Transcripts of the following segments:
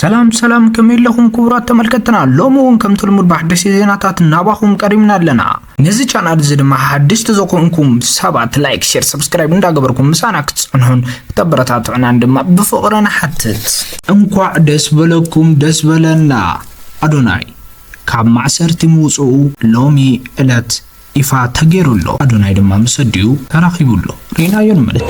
ሰላም ሰላም ከመለኹም ክቡራት ተመልከትና ሎሞን ከም ትልሙድ ባሕደስ ዜናታት እናባኹም ቀሪምና ኣለና ነዚ ቻናል እዚ ድማ ሓድሽ ተዘኮንኩም ሰባት ላይክ ሼር ሰብስክራይብ እንዳገበርኩም ምሳና ክትጽንሑን ተበረታቱና ድማ ብፍቅርና ሓትት እንኳዕ ደስ በለኩም ደስ በለና አዶናይ ካብ ማዕሰርቲ ምውጽኡ ሎሚ ዕለት ይፋ ተገይሩሎ አዶናይ ድማ መስዲዩ ተራኺቡሎ ሪናዮ ንመለስ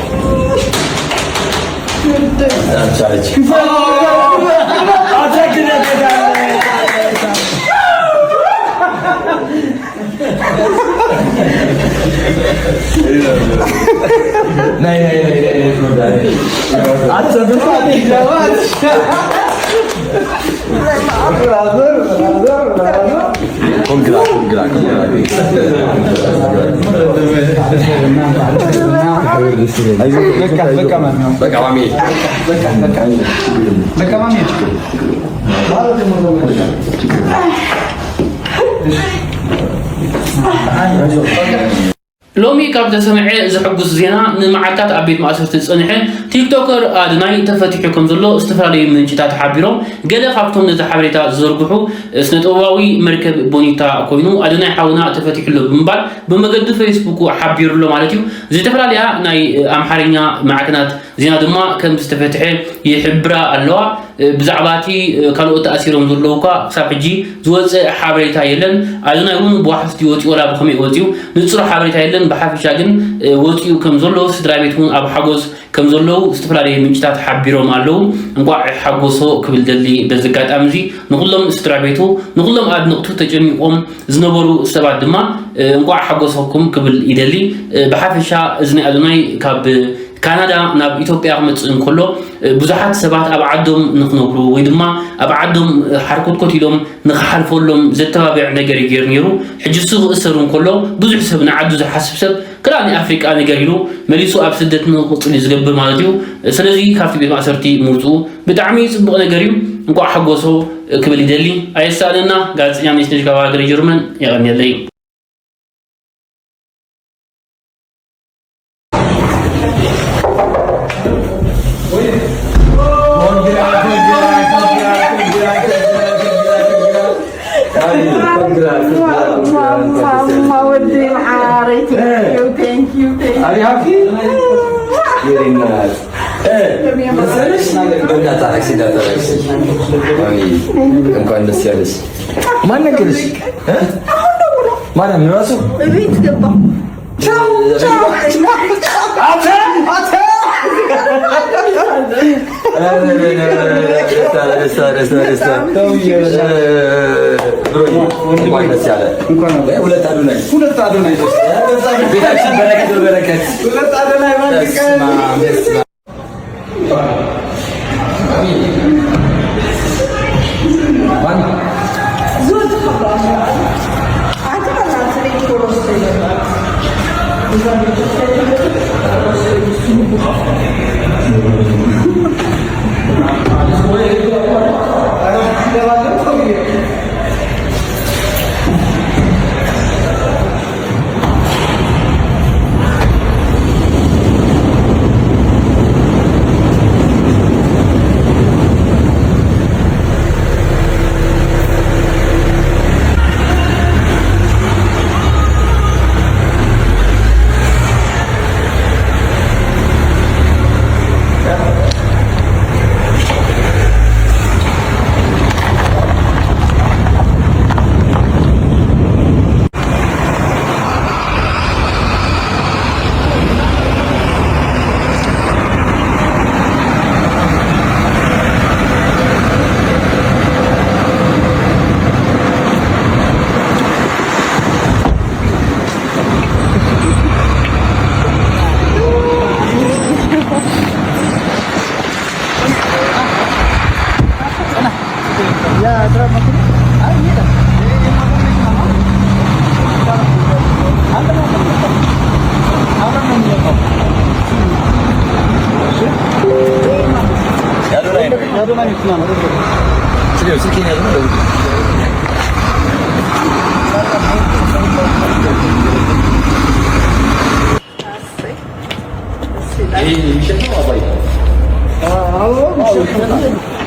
لومي كابتا سمعي زحقوس زينا نمعكات عبيد مؤسسة الصنحة تيك توكر أدناي تفتحكم زلو استفادة من شتات حابيرو قال خافتهم نتحابريتا زرقحو سنتواوي مركب بونيتا كوينو أدناي حاولنا تفتح له بمبال بمجد فيسبوك حابير له مالتيو زي تفراليا ناي أمحارينيا معكنات زينا دما كم تفتحه يحبرا اللوا بزعباتي كانوا تأثيرهم زلوكا سابجي زوج حابريتا يلن أدناي هم بواحد يوتي ولا بخمي يوتيو نتصور حابريتا يلن بحافشا ግን ወጪው ከም ዘሎ ስድራቤቱን ኣብ ሓጎስ ከም ዘሎ ዝተፈላለዩ ምንጭታት ሓቢሮም ኣለው እንኳዕ ሓጎሶ ክብል ደሊ በዝጋጣም እዚ ንኹሎም ስድራቤቱ ንኹሎም ኣድንቅቱ ተጨሚቆም ዝነበሩ ሰባት ድማ እንኳዕ ሓጎሶኩም ክብል ይደሊ በሓፈሻ እዝኒ ኣዶናይ ካብ ካናዳ ናብ ኢትዮጵያ ክመጽእ እንከሎ ብዙሓት ሰባት ኣብ ዓዶም ንኽነብሩ ወይ ድማ ኣብ ዓዶም ሓርኮትኮት ኢሎም ንኽሓልፈሎም ዘተባብዕ ነገር ይገይር ነይሩ ሕጂ እሱ እሰሩ እንከሎ ብዙሕ ሰብ ንዓዱ ዝሓስብ ሰብ ክላኒ ኣፍሪቃ ነገር ኢሉ መሊሱ ኣብ ስደት ንኽቕፅል ዝገብር ማለት እዩ ስለዚ ካብቲ ቤት ማእሰርቲ ምውፅኡ ብጣዕሚ ጽቡቕ ነገር እዩ እንኳዕ ሓጎሶ ክብል ይደሊ ኣየሳለና ጋዜጠኛ ሚኒስትር ካብ ሃገር ጀርመን ይቐኒለይ Thank you. Are you happy? Very nice. በእናትህ አክሲዳንት እንኳን ደስ ያለሽ። ማን ነገርሽ? ማን ነው ራሱ? ቤት ገባ።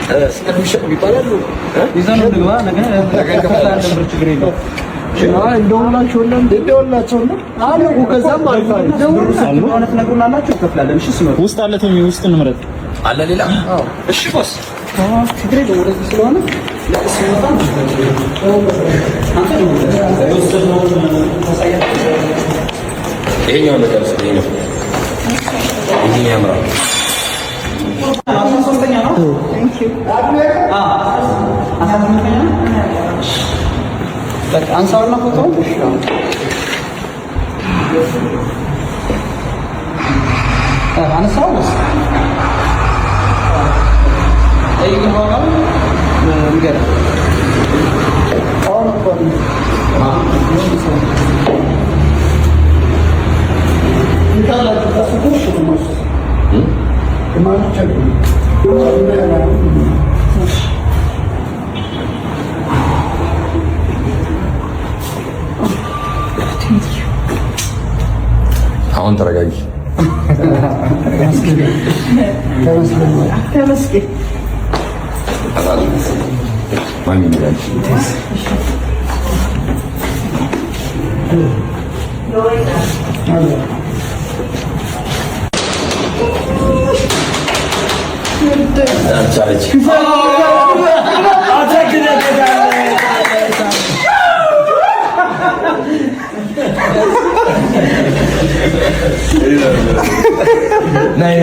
ስለሚሸጥ ይባላል ይዘን እንግባ ነገ ከፈላን ብር ችግር የለውም ውስጥ አለ ተሚ ውስጥ እንምረጥ አለ ሌላ እሺ ቦስ ችግር የለውም ወደዚህ ስለሆነ ይሄኛው ነገር ስለኛው ይሄ ያምራል ሶስተኛ ነው አንሳውና ፎቶ አንሳው አሁን ተረጋጊ ተመስገን ማን ይላል ቻለች ናይ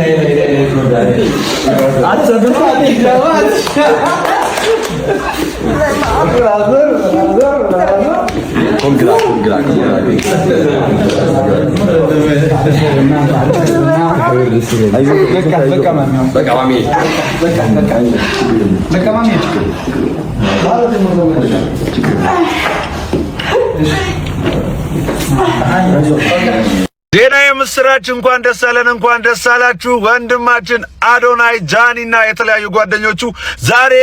ዜና የምስራች እንኳን ደስ አለን፣ እንኳን ደስ አላችሁ። ወንድማችን አዶናይ ጃኒና የተለያዩ ጓደኞቹ ዛሬ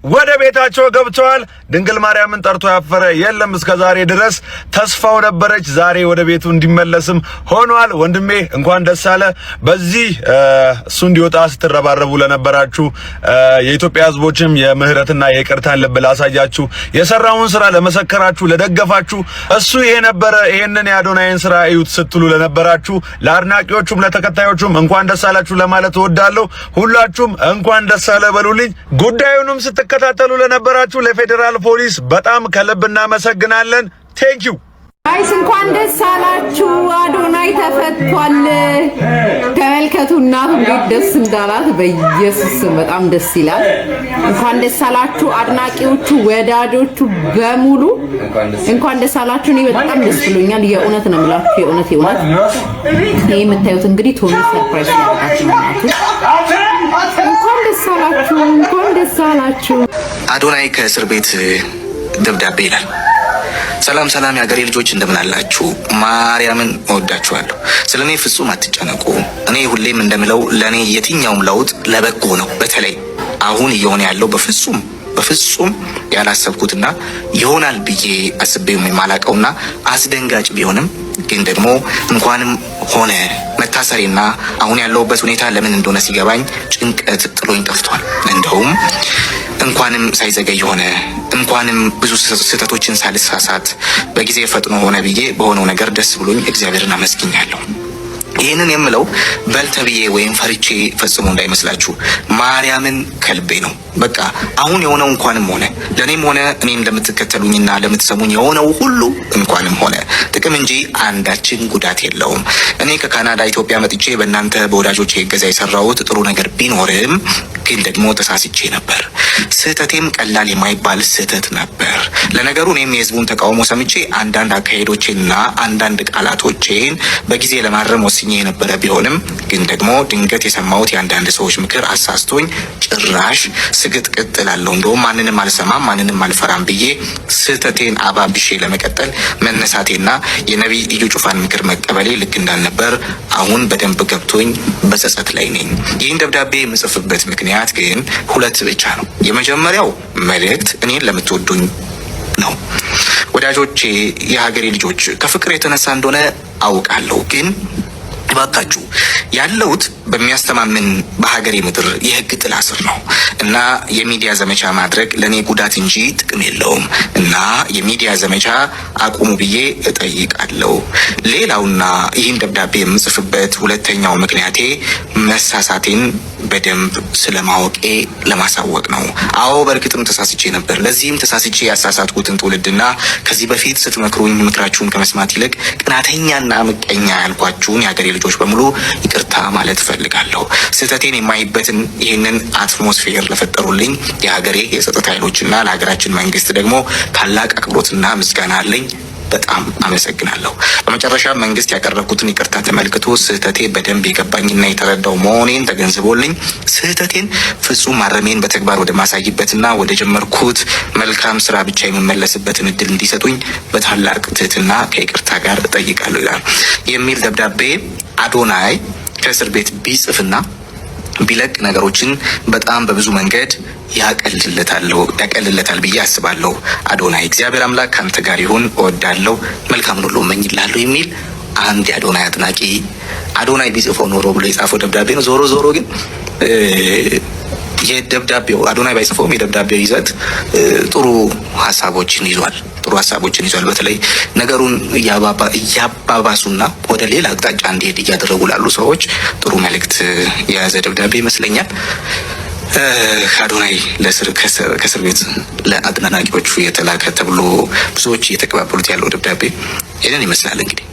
ወደ ቤታቸው ገብተዋል። ድንግል ማርያምን ጠርቶ ያፈረ የለም እስከ ዛሬ ድረስ። ተስፋው ነበረች፣ ዛሬ ወደ ቤቱ እንዲመለስም ሆኗል። ወንድሜ እንኳን ደስ አለ። በዚህ እሱ እንዲወጣ ስትረባረቡ ለነበራችሁ የኢትዮጵያ ሕዝቦችም የምህረትና የይቅርታን ልብ ላሳያችሁ፣ የሰራውን ስራ ለመሰከራችሁ፣ ለደገፋችሁ፣ እሱ ይሄ ነበረ ይሄንን የአዶናይን ስራ እዩት ስትሉ ለነበራችሁ፣ ለአድናቂዎቹም ለተከታዮቹም እንኳን ደስ አላችሁ ለማለት እወዳለሁ። ሁላችሁም እንኳን ደስ አለ በሉልኝ። ጉዳዩንም ስትከታተሉ ለነበራችሁ ለፌዴራል ፖሊስ በጣም ከልብ እናመሰግናለን። ቴንኪው ጋይስ፣ እንኳን ደስ አላችሁ። አዶናይ ተፈቷል። ተመልከቱ እናቱ እንዴት ደስ እንዳላት በኢየሱስ በጣም ደስ ይላል። እንኳን ደስ አላችሁ አድናቂዎቹ፣ ወዳጆቹ በሙሉ እንኳን ደስ አላችሁ። እኔ በጣም ደስ ብሎኛል። የእውነት ነው የምላችሁ፣ የእውነት ይሄ የምታዩት እንግዲህ ቶሚ ሰርፕራይዝ ያደርጋችሁ እናቱ። እንኳን ደስ አላችሁ፣ እንኳን ደስ አላችሁ። አዶናይ ከእስር ቤት ደብዳቤ ይላል። ሰላም ሰላም የሀገሬ ልጆች እንደምን አላችሁ? ማርያምን እወዳችኋለሁ። ስለኔ ፍጹም አትጨነቁ። እኔ ሁሌም እንደምለው ለኔ የትኛውም ለውጥ ለበጎ ነው። በተለይ አሁን እየሆነ ያለው በፍጹም ያላሰብኩትና ይሆናል ብዬ አስቤው የማላቀውና አስደንጋጭ ቢሆንም ግን ደግሞ እንኳንም ሆነ መታሰሬና አሁን ያለውበት ሁኔታ ለምን እንደሆነ ሲገባኝ ጭንቀት ጥሎኝ ጠፍቷል። እንደውም እንኳንም ሳይዘገይ ሆነ፣ እንኳንም ብዙ ስህተቶችን ሳልሳሳት በጊዜ ፈጥኖ ሆነ ብዬ በሆነው ነገር ደስ ብሎኝ እግዚአብሔርን አመስግኛለሁ። ይህንን የምለው በልተብዬ ወይም ፈርቼ ፈጽሞ እንዳይመስላችሁ፣ ማርያምን ከልቤ ነው። በቃ አሁን የሆነው እንኳንም ሆነ ለኔም ሆነ እኔም ለምትከተሉኝና ለምትሰሙኝ የሆነው ሁሉ እንኳንም ሆነ ጥቅም እንጂ አንዳችን ጉዳት የለውም። እኔ ከካናዳ ኢትዮጵያ መጥቼ በእናንተ በወዳጆቼ እገዛ የሰራሁት ጥሩ ነገር ቢኖርም ግን ደግሞ ተሳስቼ ነበር። ስህተቴም ቀላል የማይባል ስህተት ነበር። ለነገሩ እኔም የህዝቡን ተቃውሞ ሰምቼ አንዳንድ አካሄዶቼንና አንዳንድ ቃላቶቼን በጊዜ ለማረም ወስኜ የነበረ ቢሆንም ግን ደግሞ ድንገት የሰማሁት የአንዳንድ ሰዎች ምክር አሳስቶኝ ጭራሽ ስግጥቅጥ እላለሁ። እንደውም ማንንም አልሰማም ማንንም አልፈራም ብዬ ስህተቴን አባብሼ ለመቀጠል መነሳቴና የነቢይ ኢዩ ጩፋን ምክር መቀበሌ ልክ እንዳልነበር አሁን በደንብ ገብቶኝ በጸጸት ላይ ነኝ። ይህን ደብዳቤ የምጽፍበት ምክንያት ግን ሁለት ብቻ ነው። የመጀመሪያው መልእክት እኔን ለምትወዱኝ ነው። ወዳጆቼ፣ የሀገሬ ልጆች፣ ከፍቅር የተነሳ እንደሆነ አውቃለሁ ግን እባካችሁ ያለውት በሚያስተማምን በሀገሬ ምድር የህግ ጥላ ስር ነው እና የሚዲያ ዘመቻ ማድረግ ለኔ ጉዳት እንጂ ጥቅም የለውም እና የሚዲያ ዘመቻ አቁሙ ብዬ እጠይቃለሁ። ሌላውና ይህን ደብዳቤ የምጽፍበት ሁለተኛው ምክንያቴ መሳሳቴን በደንብ ስለማወቄ ለማሳወቅ ነው። አዎ በእርግጥም ተሳስቼ ነበር። ለዚህም ተሳስቼ ያሳሳትኩትን ትውልድና ከዚህ በፊት ስትመክሩኝ ምክራችሁን ከመስማት ይልቅ ቅናተኛና ምቀኛ ያልኳችሁን የሀገሬ ልጆች በሙሉ ይቅርታ ማለት እፈልጋለሁ። ስህተቴን የማይበትን ይህንን አትሞስፌር ለፈጠሩልኝ የሀገሬ የጸጥታ ኃይሎችና ለሀገራችን መንግስት ደግሞ ታላቅ አክብሮትና ምስጋና አለኝ። በጣም አመሰግናለሁ። በመጨረሻ መንግስት ያቀረብኩትን ይቅርታ ተመልክቶ ስህተቴ በደንብ የገባኝና የተረዳው መሆኔን ተገንዝቦልኝ ስህተቴን ፍጹም ማረሜን በተግባር ወደ ማሳይበትና ወደ ጀመርኩት መልካም ስራ ብቻ የምመለስበትን እድል እንዲሰጡኝ በታላቅ ትህትና ከይቅርታ ጋር እጠይቃለሁ ይላል የሚል ደብዳቤ አዶናይ ከእስር ቤት ቢጽፍና ቢለቅ ነገሮችን በጣም በብዙ መንገድ ያቀልለታል ብዬ አስባለሁ። አዶናይ እግዚአብሔር አምላክ ካንተ ጋር ይሁን፣ እወዳለሁ፣ መልካም ሁሉ እመኝልሃለሁ የሚል አንድ የአዶናይ አድናቂ አዶናይ ቢጽፈው ኖሮ ብሎ የጻፈው ደብዳቤ ነው። ዞሮ ዞሮ ግን የደብዳቤው አዶናይ ባይጽፈውም የደብዳቤው ይዘት ጥሩ ሀሳቦችን ይዟል። በተለይ ነገሩን እያባባሱና ወደ ሌላ አቅጣጫ እንዲሄድ እያደረጉ ላሉ ሰዎች ጥሩ መልእክት የያዘ ደብዳቤ ይመስለኛል። አዶናይ ከእስር ቤት ለአድናቂዎቹ የተላከ ተብሎ ብዙዎች እየተቀባበሉት ያለው ደብዳቤ ይህንን ይመስላል እንግዲህ